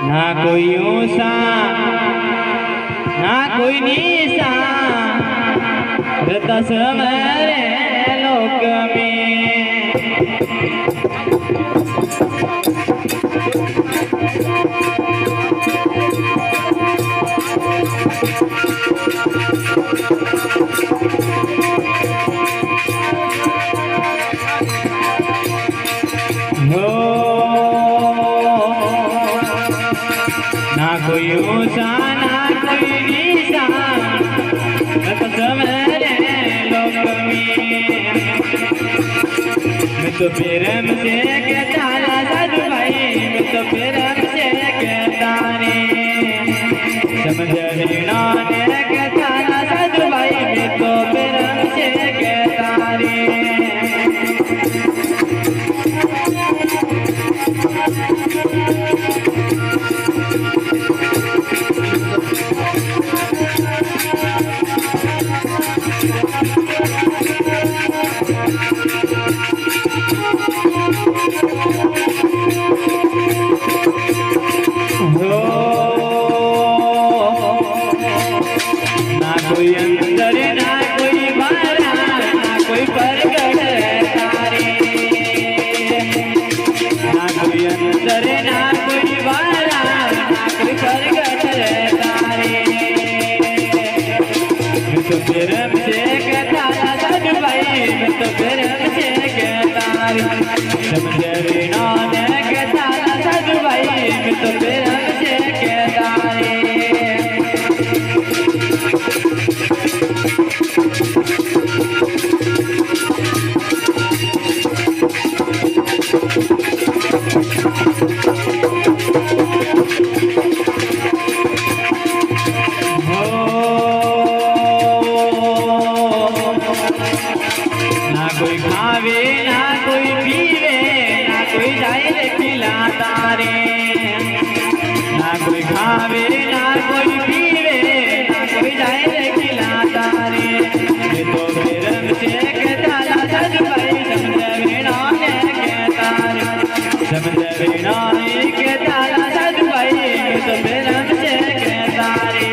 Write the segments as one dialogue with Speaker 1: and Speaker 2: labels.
Speaker 1: ना कोई ऊषा ना कोई निशा रहता समरे लोक में। ना कोई ऊषा ना कोई निशा रहता समरे लोक में। मैं तो प्रेम से कहता साधु भाई, मैं तो प्रेम से कहता रे समझ लेना ने कहता साधु भाई, मैं तो प्रेम से कहता रे। ना कोई अंदर ना कोई बाहर ना कोई प्रगट तारे, ना कोई अंदर ना कोई बाहर ना कोई प्रगट तारे। मैं तो प्रेम से कहता साधु भाई, मैं तो प्रेम से कहता समझ लेना ने कहता साधु भाई, मैं तो प्रेम से कहता रे। ना कोई खावे ना कोई पीवे ना कोई जाए खिलाता रे, ना कोई खावे ना कोई पीवे ना कोई जाए खिलाता रे। ये तो प्रेम से कहता साधु भाई, समझ लेना ने कहता रे समझ लेना ने कहता साधु भाई, ये तो प्रेम से कहता रे।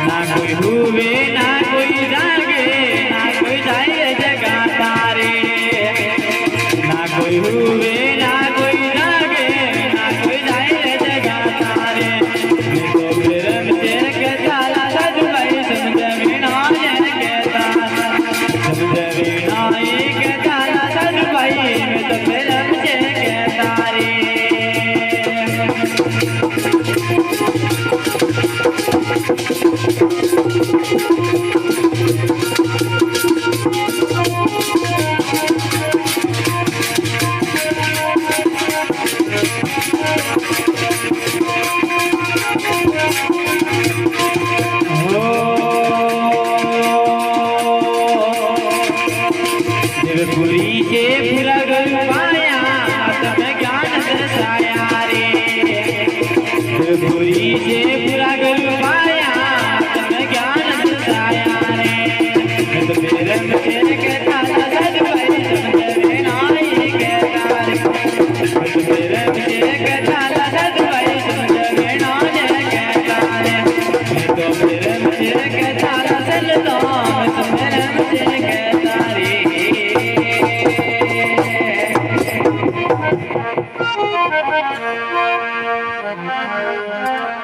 Speaker 1: ना कोई हुए ना कोई जागे ना कोई जाए जगा तारे, ना कोई हुए ना कोई जागे ना कोई जाए जगा तारे। मैं तो प्रेम से कहता साधु भाई, समझ लेना ने कहता समझ लेना ये कहता साधु भाई, मैं तो प्रेम से कहता रे। पूरी से पूरा गल पाया तब ज्ञान दर्शाया रे, पूरी से पूरा गल पाया तब ज्ञान दर्शाया रे। मैं तो प्रेम से कहता साधु भाई, समझ लेना ये कहता रे, मैं तो प्रेम से कहता साधु भाई, समझ लेना ये कहता रे। मैं तो प्रेम से कहता चलता, मैं तो प्रेम से कहता रे।
Speaker 2: Thank you.